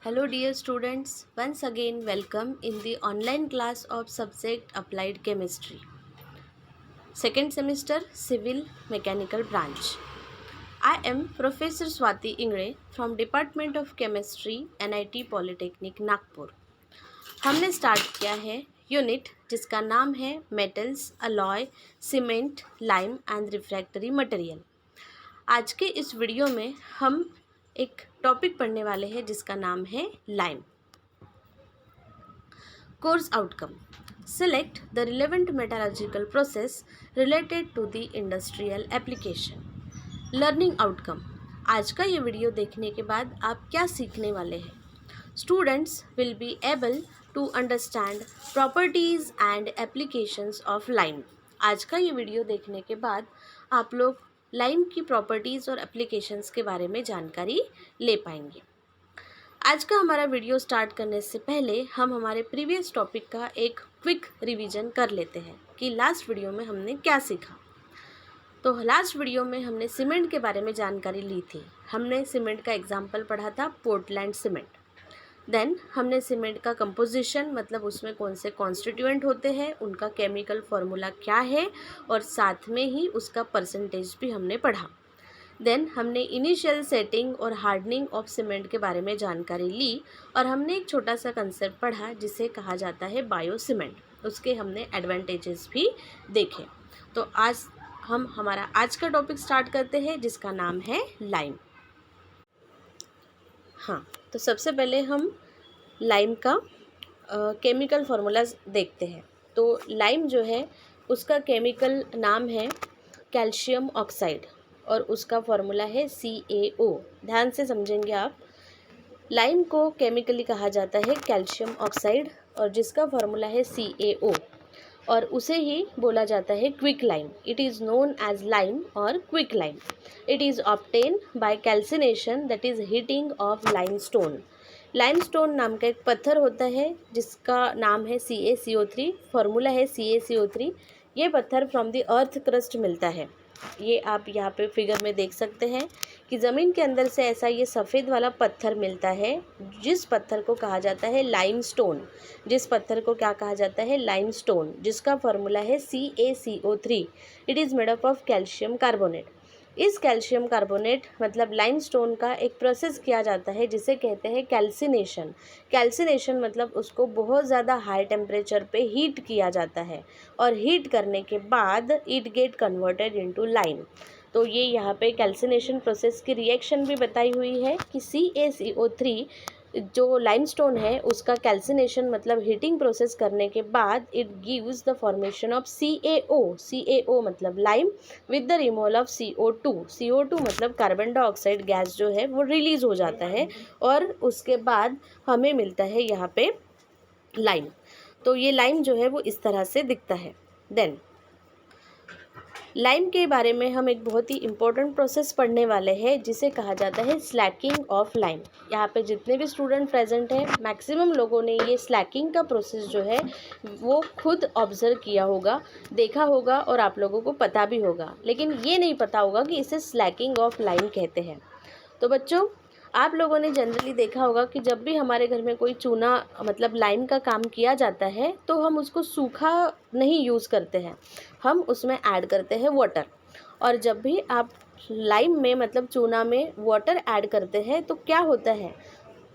Hello dear students, once again welcome in the online class of subject Applied Chemistry. Second semester Civil Mechanical branch. I am Professor Swati Ingre from Department of Chemistry NIT Polytechnic Nagpur. हमने start किया है unit जिसका नाम है metals, alloy, cement, lime and refractory material. आज के इस video में हम एक टॉपिक पढ़ने वाले हैं जिसका नाम है lime. Course outcome. Select the relevant metallurgical process related to the industrial application. Learning outcome. आज का ये वीडियो देखने के बाद आप क्या सीखने वाले हैं? Students will be able to understand properties and applications of lime. आज का ये वीडियो देखने के बाद आप लोग लाइम की प्रॉपर्टीज़ और एप्लीकेशंस के बारे में जानकारी ले पाएंगे। आज का हमारा वीडियो स्टार्ट करने से पहले हम हमारे प्रीवियस टॉपिक का एक क्विक रिवीजन कर लेते हैं कि लास्ट वीडियो में हमने क्या सीखा। तो लास्ट वीडियो में हमने सीमेंट के बारे में जानकारी ली थी। हमने सीमेंट का एग्जाम्पल पढ़ा था पोर्टलैंड सीमेंट। देन हमने सीमेंट का कंपोजिशन मतलब उसमें कौन से कॉन्स्टिट्यूएंट होते हैं, उनका केमिकल फार्मूला क्या है और साथ में ही उसका परसेंटेज भी हमने पढ़ा। देन हमने इनिशियल सेटिंग और हार्डनिंग ऑफ सीमेंट के बारे में जानकारी ली और हमने एक छोटा सा कंसेप्ट पढ़ा जिसे कहा जाता है बायो सीमेंट। उसके हमने एडवांटेजेस भी देखे। तो आज हम हमारा आज का टॉपिक स्टार्ट करते हैं जिसका नाम है लाइम। हाँ, तो सबसे पहले हम लाइम का केमिकल फार्मूलाज देखते हैं। तो लाइम जो है उसका केमिकल नाम है कैल्शियम ऑक्साइड और उसका फार्मूला है CaO। ध्यान से समझेंगे आप। लाइम को केमिकली कहा जाता है कैल्शियम ऑक्साइड और जिसका फार्मूला है CaO और उसे ही बोला जाता है quick lime. It is known as lime और quick lime. It is obtain by calcination that is heating of limestone. Limestone नाम का एक पत्थर होता है जिसका नाम है CaCO3, फार्मूला है CaCO3। ये पत्थर फ्रॉम द अर्थ क्रस्ट मिलता है। ये आप यहाँ पे फिगर में देख सकते हैं कि ज़मीन के अंदर से ऐसा ये सफ़ेद वाला पत्थर मिलता है जिस पत्थर को कहा जाता है लाइमस्टोन। जिस पत्थर को क्या कहा जाता है लाइमस्टोन, जिसका फार्मूला है CaCO3। It is made up of calcium carbonate. इस कैल्शियम कार्बोनेट मतलब लाइमस्टोन का एक प्रोसेस किया जाता है जिसे कहते हैं कैल्सिनेशन। कैल्सिनेशन मतलब उसको बहुत ज़्यादा हाई टेम्परेचर पे हीट किया जाता है और हीट करने के बाद it get converted into lime. तो ये यहाँ पे कैल्सिनेशन प्रोसेस की रिएक्शन भी बताई हुई है कि CaCO3 जो लाइमस्टोन है उसका कैल्सिनेशन मतलब हीटिंग प्रोसेस करने के बाद it gives the formation of CaO। CaO मतलब lime with the removal of CO2। CO2 मतलब कार्बन डाइऑक्साइड गैस जो है वो रिलीज़ हो जाता है और उसके बाद हमें मिलता है यहाँ पे लाइम। तो ये लाइम जो है वो इस तरह से दिखता है। देन लाइम के बारे में हम एक बहुत ही इम्पोर्टेंट प्रोसेस पढ़ने वाले हैं जिसे कहा जाता है स्लैकिंग ऑफ लाइम। यहाँ पे जितने भी स्टूडेंट प्रेजेंट हैं मैक्सिमम लोगों ने ये स्लैकिंग का प्रोसेस जो है वो खुद ऑब्जर्व किया होगा, देखा होगा और आप लोगों को पता भी होगा, लेकिन ये नहीं पता होगा कि इसे स्लैकिंग ऑफ लाइम कहते हैं। तो बच्चों आप लोगों ने जनरली देखा होगा कि जब भी हमारे घर में कोई चूना मतलब लाइम का काम किया जाता है तो हम उसको सूखा नहीं यूज़ करते हैं, हम उसमें ऐड करते हैं वाटर। और जब भी आप लाइम में मतलब चूना में वाटर ऐड करते हैं तो क्या होता है,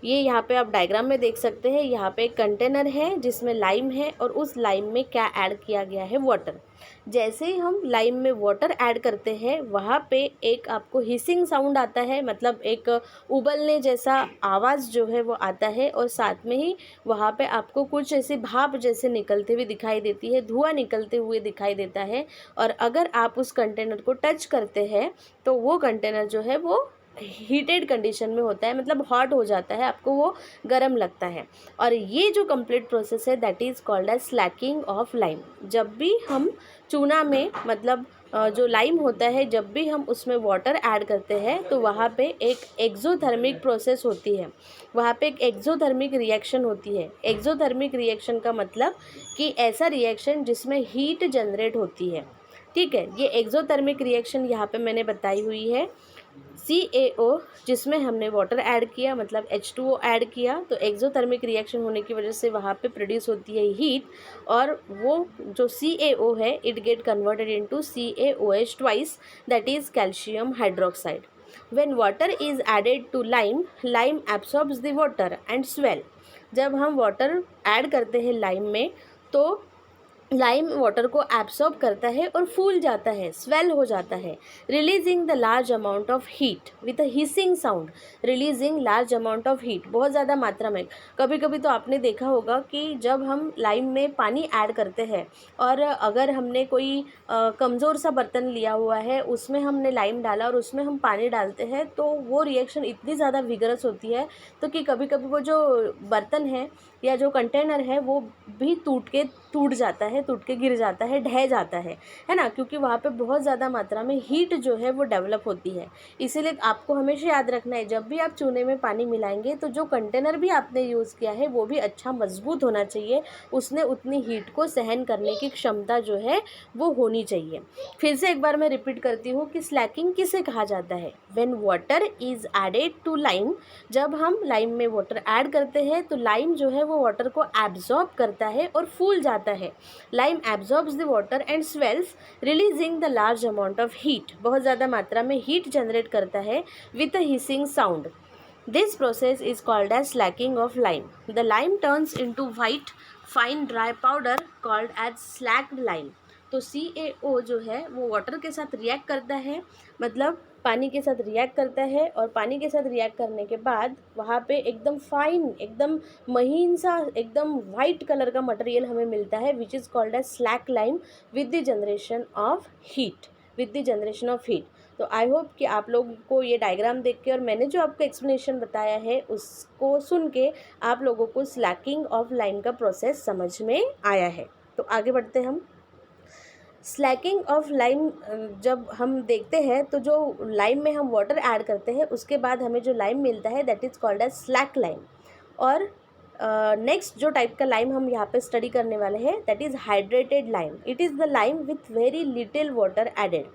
ये यहाँ पे आप डायग्राम में देख सकते हैं। यहाँ पे एक कंटेनर है जिसमें लाइम है और उस लाइम में क्या ऐड किया गया है, वाटर। जैसे ही हम लाइम में वाटर ऐड करते हैं वहाँ पे एक आपको हिसिंग साउंड आता है, मतलब एक उबलने जैसा आवाज़ जो है वो आता है और साथ में ही वहाँ पे आपको कुछ ऐसी भाप जैसे निकलते हुए दिखाई देती है, धुआं निकलते हुए दिखाई देता है। और अगर आप उस कंटेनर को टच करते हैं तो वो कंटेनर जो है वो हीटेड कंडीशन में होता है, मतलब हॉट हो जाता है, आपको वो गर्म लगता है। और ये जो कंप्लीट प्रोसेस है that is called as slaking of lime. जब भी हम चूना में मतलब जो लाइम होता है जब भी हम उसमें वाटर ऐड करते हैं तो वहाँ पे एक एक्सोथर्मिक प्रोसेस होती है, वहाँ पे एक एक्सोथर्मिक रिएक्शन होती है। एक्सोथर्मिक रिएक्शन का मतलब कि ऐसा रिएक्शन जिसमें हीट जनरेट होती है। ठीक है, ये एक्सोथर्मिक रिएक्शन यहाँ पे मैंने बताई हुई है। CaO जिसमें हमने वाटर ऐड किया मतलब H2O ऐड किया, तो एक्सोथर्मिक रिएक्शन होने की वजह से वहाँ पे प्रोड्यूस होती है हीट, और वो जो CaO है it get converted into CaOH twice, that is calcium hydroxide. When water is added to lime, lime absorbs the water and swell. जब हम वाटर ऐड करते हैं लाइम में तो लाइम वाटर को एब्सॉर्ब करता है और फूल जाता है, स्वेल हो जाता है, releasing the large amount of heat with a hissing sound. Releasing large amount of heat, बहुत ज़्यादा मात्रा में. कभी कभी तो आपने देखा होगा कि जब हम लाइम में पानी ऐड करते हैं और अगर हमने कोई कमज़ोर सा बर्तन लिया हुआ है, उसमें हमने लाइम डाला और उसमें हम पानी डालते हैं, तो वो रिएक्शन इतनी ज़्यादा विगरस होती है तो कि कभी कभी वो जो बर्तन है या जो कंटेनर है वो भी टूट जाता है, टूट के गिर जाता है, ढह जाता है ना, क्योंकि वहाँ पे बहुत ज़्यादा मात्रा में हीट जो है वो डेवलप होती है. इसीलिए आपको हमेशा याद रखना है, जब भी आप चूने में पानी मिलाएंगे तो जो कंटेनर भी आपने यूज़ किया है वो भी अच्छा मजबूत होना चाहिए, उसने उतनी हीट को सहन करने की क्षमता जो है वो होनी चाहिए. फिर से एक बार मैं रिपीट करती हूँ कि स्लैकिंग किसे कहा जाता है. When water is added to lime, जब हम लाइम में वाटर ऐड करते हैं तो लाइम जो है वो वाटर को एब्जॉर्ब करता है और फूल जाता है. Lime absorbs the water and swells, releasing the large amount of heat. बहुत ज़्यादा मात्रा में हीट जनरेट करता है with a hissing sound. This process is called as slaking of lime. The lime turns into white fine dry powder called as slaked lime. तो CaO जो है वो वाटर के साथ रिएक्ट करता है, मतलब पानी के साथ रिएक्ट करता है, और पानी के साथ रिएक्ट करने के बाद वहाँ पे एकदम फाइन, एकदम महीन सा, एकदम वाइट कलर का मटेरियल हमें मिलता है which is called as slack lime with the generation of heat, with the generation of heat. तो आई होप कि आप लोगों को ये डायग्राम देख के और मैंने जो आपको एक्सप्लेनेशन बताया है उसको सुन के आप लोगों को स्लैकिंग ऑफ लाइम का प्रोसेस समझ में आया है. तो आगे बढ़ते हम. स्लैकिंग ऑफ लाइम जब हम देखते हैं तो जो लाइम में हम वाटर ऐड करते हैं उसके बाद हमें जो लाइम मिलता है that is called as slack lime. और नेक्स्ट जो टाइप का लाइम हम यहाँ पे स्टडी करने वाले हैं that is hydrated lime. It is the lime with very little water added.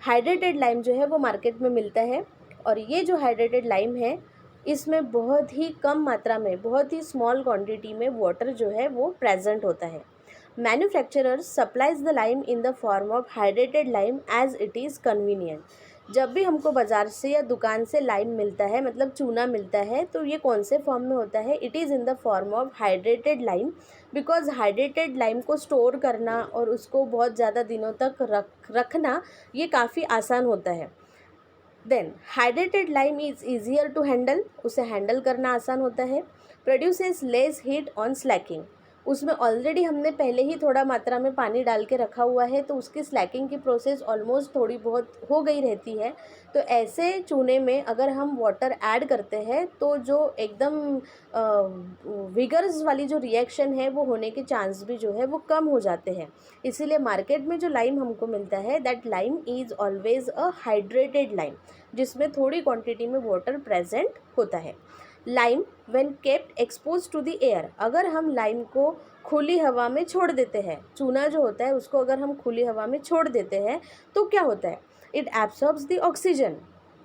Hydrated lime जो है वो मार्केट में मिलता है, और ये जो हाइड्रेटेड लाइम है इसमें बहुत ही कम मात्रा में, बहुत ही स्मॉल क्वांटिटी में वाटर जो है वो प्रेजेंट होता है. Manufacturers supplies the lime in the form of hydrated lime as it is convenient. जब भी हमको बाज़ार से या दुकान से लाइम मिलता है, मतलब चूना मिलता है, तो ये कौन से फॉर्म में होता है. It is in the form of hydrated lime, because hydrated lime को स्टोर करना और उसको बहुत ज़्यादा दिनों तक रखना ये काफ़ी आसान होता है. Then hydrated lime is easier to handle, उसे हैंडल करना आसान होता है. Produces less heat on slaking, उसमें ऑलरेडी हमने पहले ही थोड़ा मात्रा में पानी डाल के रखा हुआ है तो उसकी स्लैकिंग की प्रोसेस ऑलमोस्ट थोड़ी बहुत हो गई रहती है. तो ऐसे चूने में अगर हम वाटर ऐड करते हैं तो जो एकदम विगर्स वाली जो रिएक्शन है वो होने के चांस भी जो है वो कम हो जाते हैं. इसीलिए मार्केट में जो लाइम हमको मिलता है that lime is always a hydrated lime, जिसमें थोड़ी क्वान्टिटी में वाटर प्रेजेंट होता है. Lime when kept expose to the air, अगर हम लाइम को खुली हवा में छोड़ देते हैं, चूना जो होता है उसको अगर हम खुली हवा में छोड़ देते हैं तो क्या होता है. It absorbs the oxygen.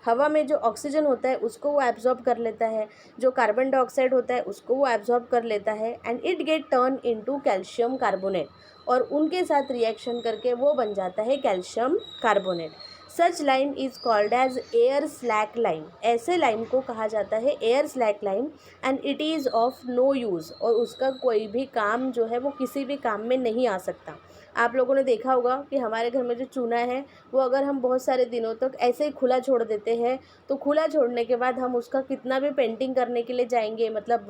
हवा में जो ऑक्सीजन होता है उसको वो एब्जॉर्ब कर लेता है, जो कार्बन डाइऑक्साइड होता है उसको वो एब्जॉर्ब कर लेता है, and it get turn into calcium carbonate, और उनके साथ रिएक्शन करके वो बन जाता है calcium carbonate. Such lime is called as air slack lime. ऐसे लाइम को कहा जाता है air slack lime, and it is of no use, और उसका कोई भी काम जो है वो किसी भी काम में नहीं आ सकता. आप लोगों ने देखा होगा कि हमारे घर में जो चूना है वो अगर हम बहुत सारे दिनों तक ऐसे ही खुला छोड़ देते हैं तो खुला छोड़ने के बाद हम उसका कितना भी पेंटिंग करने के लिए जाएंगे, मतलब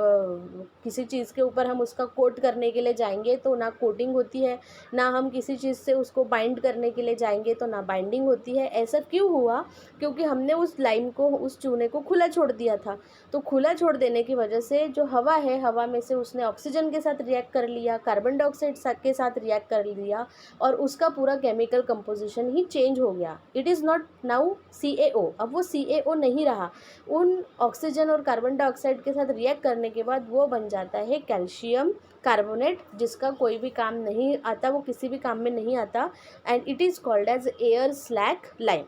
किसी चीज़ के ऊपर हम उसका कोट करने के लिए जाएंगे तो ना कोटिंग होती है, ना हम किसी चीज़ से उसको बाइंड करने के लिए जाएंगे तो ना बाइंडिंग होती है. ऐसा क्यों हुआ? क्योंकि हमने उस लाइम को, उस चूने को खुला छोड़ दिया था. तो खुला छोड़ देने की वजह से जो हवा है, हवा में से उसने ऑक्सीजन के साथ रिएक्ट कर लिया, कार्बन डाइऑक्साइड के साथ रिएक्ट कर लिया, और उसका पूरा केमिकल कंपोजिशन ही चेंज हो गया. It is not now CaO. अब वो CaO नहीं रहा. उन ऑक्सीजन और कार्बन डाइऑक्साइड के साथ रिएक्ट करने के बाद वो बन जाता है कैल्शियम कार्बोनेट, जिसका कोई भी काम नहीं आता, वो किसी भी काम में नहीं आता, and it is called as air slack lime.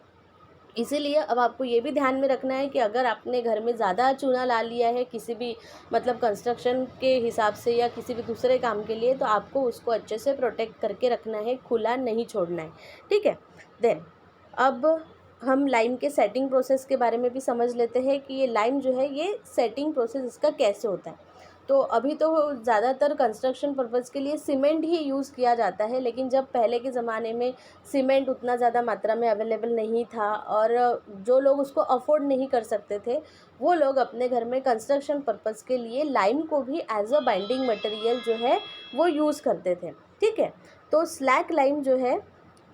इसीलिए अब आपको ये भी ध्यान में रखना है कि अगर आपने घर में ज़्यादा चूना ला लिया है किसी भी मतलब कंस्ट्रक्शन के हिसाब से या किसी भी दूसरे काम के लिए, तो आपको उसको अच्छे से प्रोटेक्ट करके रखना है, खुला नहीं छोड़ना है, ठीक है। देन अब हम लाइम के सेटिंग प्रोसेस के बारे में भी समझ लेते हैं कि ये लाइम जो है ये सेटिंग प्रोसेस इसका कैसे होता है। तो अभी तो ज़्यादातर कंस्ट्रक्शन पर्पज़ के लिए सीमेंट ही यूज़ किया जाता है, लेकिन जब पहले के ज़माने में सीमेंट उतना ज़्यादा मात्रा में अवेलेबल नहीं था और जो लोग उसको अफोर्ड नहीं कर सकते थे, वो लोग अपने घर में कंस्ट्रक्शन पर्पज़ के लिए लाइम को भी एज अ बाइंडिंग मटेरियल जो है वो यूज़ करते थे, ठीक है। तो स्लैक लाइम जो है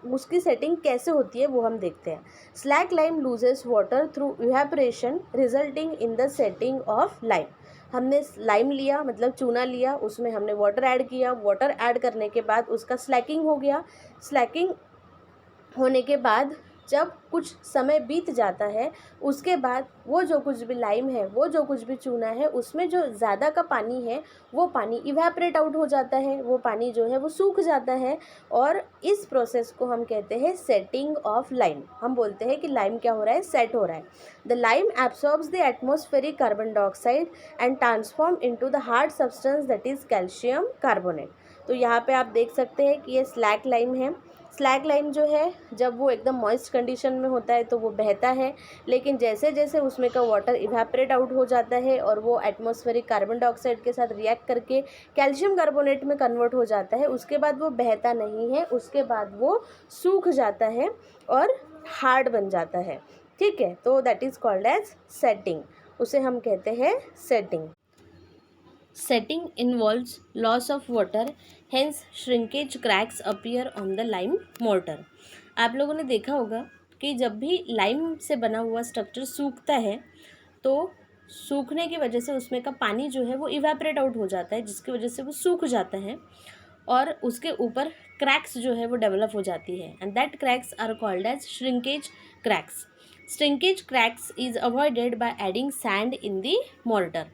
उसकी सेटिंग कैसे होती है वो हम देखते हैं। Slack lime loses water through evaporation resulting in the setting of lime. हमने लाइम लिया मतलब चूना लिया, उसमें हमने वाटर ऐड किया, वाटर ऐड करने के बाद उसका स्लैकिंग हो गया। स्लैकिंग होने के बाद जब कुछ समय बीत जाता है, उसके बाद वो जो कुछ भी लाइम है, वो जो कुछ भी चूना है, उसमें जो ज़्यादा का पानी है वो पानी इवेपोरेट आउट हो जाता है, वो पानी जो है वो सूख जाता है। और इस प्रोसेस को हम कहते हैं सेटिंग ऑफ लाइम। हम बोलते हैं कि लाइम क्या हो रहा है, सेट हो रहा है। The lime absorbs the atmospheric carbon dioxide and transform into the hard substance that is calcium carbonate. तो यहाँ पे आप देख सकते हैं कि ये स्लैक लाइम है। स्लैग लाइम जो है जब वो एकदम मॉइस्ट कंडीशन में होता है तो वो बहता है, लेकिन जैसे जैसे उसमें का वाटर इवेपोरेट आउट हो जाता है और वो एटमॉस्फेरिक कार्बन डाइऑक्साइड के साथ रिएक्ट करके कैल्शियम कार्बोनेट में कन्वर्ट हो जाता है, उसके बाद वो बहता नहीं है, उसके बाद वो सूख जाता है और हार्ड बन जाता है, ठीक है। तो that is called as setting, उसे हम कहते हैं setting. Setting involves loss of water, hence shrinkage cracks appear on the lime mortar. आप लोगों ने देखा होगा कि जब भी लाइम से बना हुआ स्ट्रक्चर सूखता है तो सूखने की वजह से उसमें का पानी जो है वो इवेपोरेट आउट हो जाता है, जिसकी वजह से वो सूख जाता है और उसके ऊपर क्रैक्स जो है वो डेवलप हो जाती है, and that cracks are called as shrinkage cracks. Shrinkage cracks is avoided by adding sand in the mortar.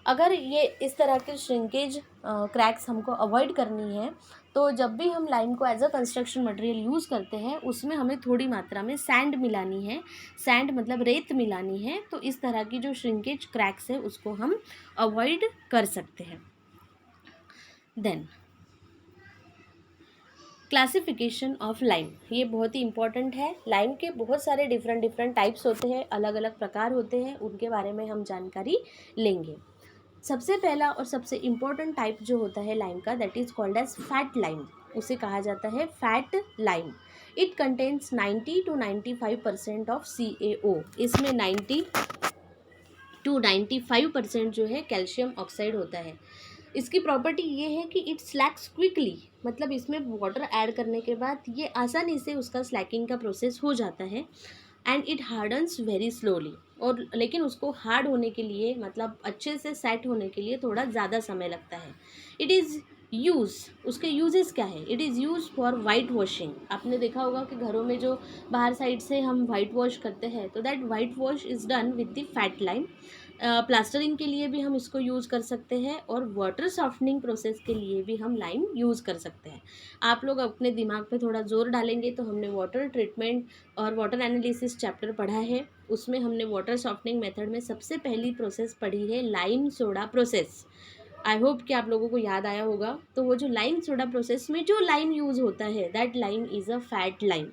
अगर ये इस तरह के श्रिंकेज क्रैक्स हमको अवॉइड करनी है तो जब भी हम लाइम को as a construction material use करते हैं उसमें हमें थोड़ी मात्रा में सैंड मिलानी है। सैंड मतलब रेत मिलानी है, तो इस तरह की जो श्रिंकेज क्रैक्स है उसको हम अवॉइड कर सकते हैं। देन क्लासिफिकेशन ऑफ लाइम, ये बहुत ही इंपॉर्टेंट है। लाइम के बहुत सारे डिफरेंट टाइप्स होते हैं, अलग अलग प्रकार होते हैं, उनके बारे में हम जानकारी लेंगे। सबसे पहला और सबसे इम्पोर्टेंट टाइप जो होता है लाइम का, that is called as fat lime. उसे कहा जाता है fat lime. It contains 90 to 95% of CaO। इसमें 90 to 95% जो है कैल्शियम ऑक्साइड होता है। इसकी प्रॉपर्टी ये है कि इट स्लैक्स क्विकली, मतलब इसमें वाटर ऐड करने के बाद ये आसानी से उसका स्लैकिंग का प्रोसेस हो जाता है। And it hardens very slowly, और लेकिन उसको हार्ड होने के लिए मतलब अच्छे से सेट होने के लिए थोड़ा ज़्यादा समय लगता है। इट इज़ यूज़, उसके यूजेस क्या है? It is use for white washing. आपने देखा होगा कि घरों में जो बाहर साइड से हम वाइट वॉश करते हैं तो that white wash is done with the fat lime. Plastering के लिए भी हम इसको यूज़ कर सकते हैं और वाटर सॉफ्टनिंग प्रोसेस के लिए भी हम लाइम यूज़ कर सकते हैं। आप लोग अपने दिमाग पे थोड़ा जोर डालेंगे तो हमने वाटर ट्रीटमेंट और वाटर एनालिसिस चैप्टर पढ़ा है, उसमें हमने वाटर सॉफ्टनिंग मेथड में सबसे पहली प्रोसेस पढ़ी है lime soda process. I hope कि आप लोगों को याद आया होगा। तो वो जो लाइम सोडा प्रोसेस में जो लाइम यूज़ होता है that lime is a fat lime,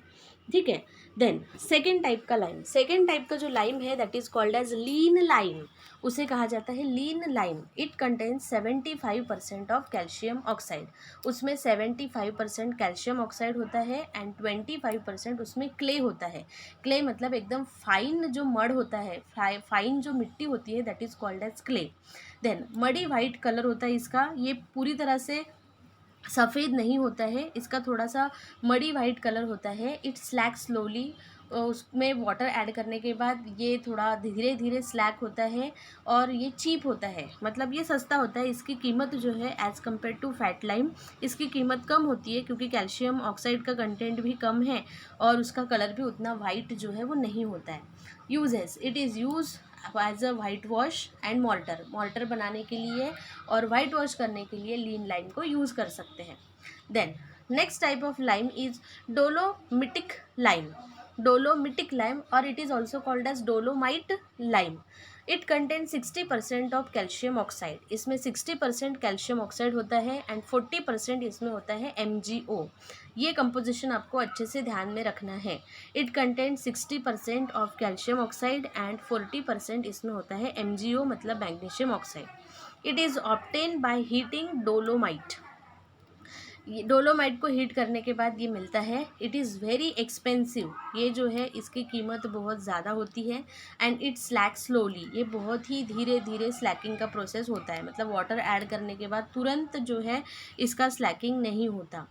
ठीक है। देन सेकेंड टाइप का लाइम, सेकेंड टाइप का जो लाइम है that is called as lean lime. उसे कहा जाता है lean lime. It contains 75% of calcium oxide. उसमें 75% कैल्शियम ऑक्साइड होता है एंड 25% उसमें क्ले होता है। क्ले मतलब एकदम फाइन जो मड होता है, फाइन जो मिट्टी होती है that is called as clay. Then muddy white colour होता है इसका, ये पूरी तरह से सफ़ेद नहीं होता है, इसका थोड़ा सा मडी वाइट कलर होता है। इट स्लैक स्लोली, उसमें वाटर ऐड करने के बाद ये थोड़ा धीरे धीरे स्लैक होता है और ये चीप होता है, मतलब ये सस्ता होता है। इसकी कीमत जो है as compare to fat lime इसकी कीमत कम होती है क्योंकि कैल्शियम ऑक्साइड का कंटेंट भी कम है और उसका कलर भी उतना वाइट जो है वो नहीं होता है। Uses, it is use as a white wash and mortar. Mortar बनाने के लिए और वाइट वॉश करने के लिए लीन लाइम को यूज़ कर सकते हैं। Then next type of lime is dolomitic lime. Dolomitic lime और it is also called as dolomite lime. It contain 60% of calcium oxide, इसमें 60% कैल्शियम ऑक्साइड होता है एंड 40% इसमें होता है MgO। ये कंपोजिशन आपको अच्छे से ध्यान में रखना है। It contain 60% of calcium oxide and 40% इसमें होता है MgO मतलब magnesium oxide. It is obtain by heating dolomite. Dolomite को हीट करने के बाद ये मिलता है। इट इज़ वेरी एक्सपेंसिव, ये जो है इसकी कीमत बहुत ज़्यादा होती है एंड इट स्लैक स्लोली, ये बहुत ही धीरे धीरे स्लैकिंग का प्रोसेस होता है, मतलब वाटर ऐड करने के बाद तुरंत जो है इसका स्लैकिंग नहीं होता।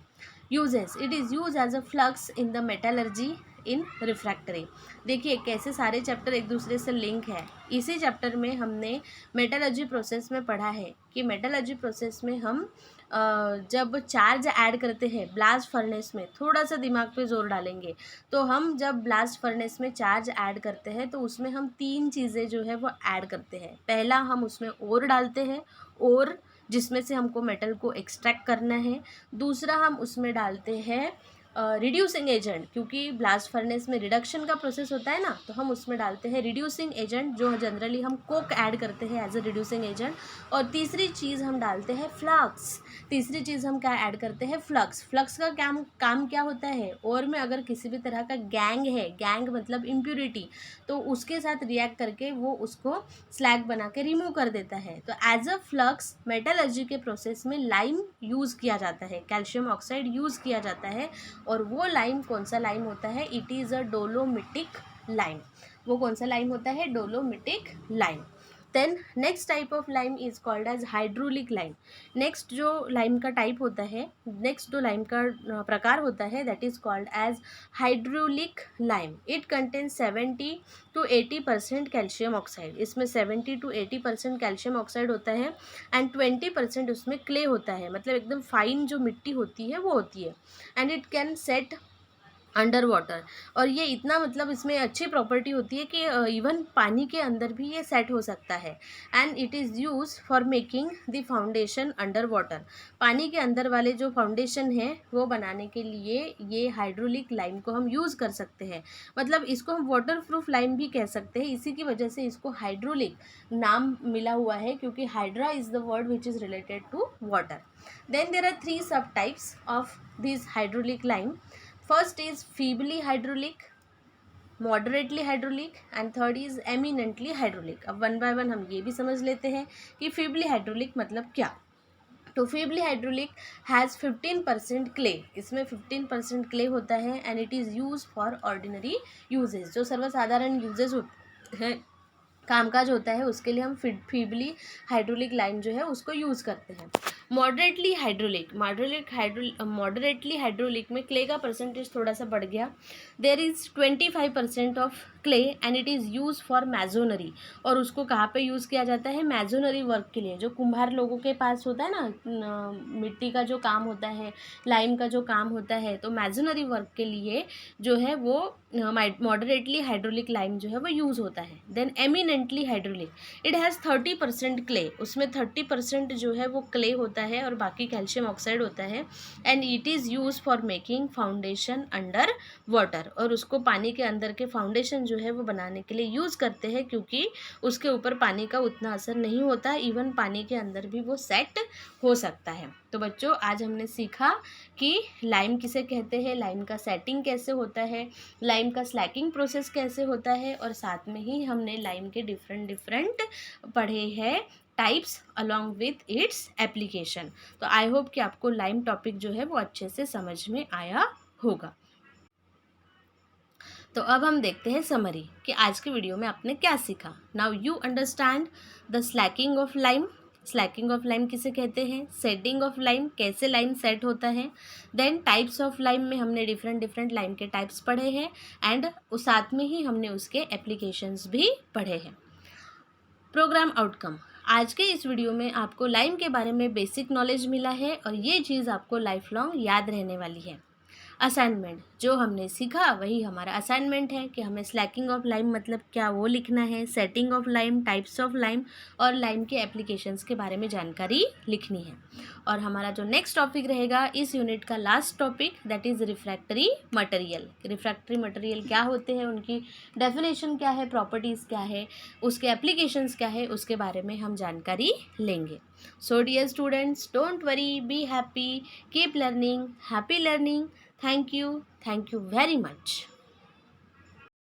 Uses, it is use as a flux in the metallurgy in refractory. देखिए कैसे सारे चैप्टर एक दूसरे से लिंक है। इसी चैप्टर में हमने मेटलर्जी प्रोसेस में पढ़ा है कि मेटलर्जी प्रोसेस में हम जब चार्ज ऐड करते हैं ब्लास्ट फर्नेस में, थोड़ा सा दिमाग पे जोर डालेंगे तो हम जब ब्लास्ट फर्नेस में चार्ज ऐड करते हैं तो उसमें हम 3 चीज़ें जो है वो ऐड करते हैं। पहला हम उसमें ओर डालते हैं, ओर जिसमें से हमको मेटल को एक्सट्रैक्ट करना है। दूसरा हम उसमें डालते हैं रिड्यूसिंग एजेंट, क्योंकि ब्लास्ट फर्नेस में रिडक्शन का प्रोसेस होता है ना, तो हम उसमें डालते हैं रिड्यूसिंग एजेंट, जो जनरली हम कोक ऐड करते हैं एज अ रिड्यूसिंग एजेंट। और तीसरी चीज़ हम डालते हैं फ्लक्स। तीसरी चीज़ हम क्या ऐड करते हैं? फ्लक्स। फ्लक्स का काम क्या होता है? और में अगर किसी भी तरह का गैंग है, गैंग मतलब इम्प्योरिटी, तो उसके साथ रिएक्ट करके वो उसको स्लैग बना के रिमूव कर देता है। तो एज अ फ्लक्स मेटलर्जी के प्रोसेस में लाइम यूज़ किया जाता है, कैल्शियम ऑक्साइड यूज़ किया जाता है। और वो लाइम कौन सा लाइम होता है? It is a dolomitic lime. वो कौन सा लाइम होता है? Dolomitic lime. Then next type of lime is called as hydraulic lime. Next जो लाइम का टाइप होता है, नेक्स्ट जो लाइम का प्रकार होता है, that is called as hydraulic lime. It contains 70 to 80% calcium oxide. इसमें 70 to 80% कैल्शियम ऑक्साइड होता है एंड 20% उसमें क्ले होता है, मतलब एकदम फाइन जो मिट्टी होती है वो होती है। And it can set under water. और ये इतना मतलब इसमें अच्छी प्रॉपर्टी होती है कि इवन पानी के अंदर भी ये सेट हो सकता है। And it is use for making the foundation under water. पानी के अंदर वाले जो फाउंडेशन है वो बनाने के लिए ये हाइड्रोलिक लाइम को हम यूज़ कर सकते हैं। मतलब इसको हम वाटर प्रूफ लाइम भी कह सकते हैं, इसी की वजह से इसको हाइड्रोलिक नाम मिला हुआ है, क्योंकि hydra is the word which is related to water. Then there are 3 sub types of this hydraulic lime. First is feebly hydraulic, moderately hydraulic and third is eminently hydraulic. अब वन बाय वन हम ये भी समझ लेते हैं कि feebly hydraulic मतलब क्या। तो feebly hydraulic has 15% clay, इसमें 15% clay होता है and it is used for ordinary uses, जो सर्वसाधारण यूजेस हैं, कामकाज होता है, उसके लिए हम फीबली हाइड्रोलिक लाइम जो है उसको यूज़ करते हैं। मॉडरेटली हाइड्रोलिक में क्ले का परसेंटेज थोड़ा सा बढ़ गया। There is 25% of clay and it is use for masonry. और उसको कहाँ पे यूज़ किया जाता है? मैजोनरी वर्क के लिए। जो कुम्हार लोगों के पास होता है ना, मिट्टी का जो काम होता है, लाइम का जो काम होता है, तो मैजोनरी वर्क के लिए जो है वो मॉडरेटली हाइड्रोलिक लाइम जो है वो यूज़ होता है। Then eminently hydraulic, it has 30% clay, उसमें 30% जो है वो क्ले होता है और बाकी कैल्शियम ऑक्साइड होता है। And it is use for making foundation under water. और उसको पानी के अंदर के फाउंडेशन जो है वो बनाने के लिए यूज़ करते हैं, क्योंकि उसके ऊपर पानी का उतना असर नहीं होता, इवन पानी के अंदर भी वो सेट हो सकता है। तो बच्चों आज हमने सीखा कि लाइम किसे कहते हैं, लाइम का सेटिंग कैसे होता है, लाइम का स्लैकिंग प्रोसेस कैसे होता है, और साथ में ही हमने लाइम के डिफरेंट पढ़े हैं types along with its application. तो आई होप कि आपको लाइम टॉपिक जो है वो अच्छे से समझ में आया होगा। तो अब हम देखते हैं समरी कि आज के वीडियो में आपने क्या सीखा। Now you understand the Slaking of lime. Slaking of lime किसे कहते हैं, सेटिंग ऑफ लाइम, कैसे लाइम सेट होता है, देन टाइप्स ऑफ लाइम में हमने डिफरेंट लाइम के टाइप्स पढ़े हैं एंड उस साथ में ही हमने उसके एप्लीकेशंस भी पढ़े हैं। प्रोग्राम आउटकम, आज के इस वीडियो में आपको लाइम के बारे में बेसिक नॉलेज मिला है और ये चीज़ आपको लाइफ लॉन्ग याद रहने वाली है। असाइनमेंट, जो हमने सीखा वही हमारा असाइनमेंट है कि हमें स्लैकिंग ऑफ लाइम मतलब क्या वो लिखना है, setting of lime, types of lime और लाइम के एप्लीकेशंस के बारे में जानकारी लिखनी है। और हमारा जो नेक्स्ट टॉपिक रहेगा इस यूनिट का last topic, that is refractory material. Refractory material क्या होते हैं, उनकी डेफिनेशन क्या है, प्रॉपर्टीज़ क्या है, उसके एप्लीकेशंस क्या है, उसके बारे में हम जानकारी लेंगे। So dear students, don't worry, be happy, keep learning, happy learning. Thank you very much.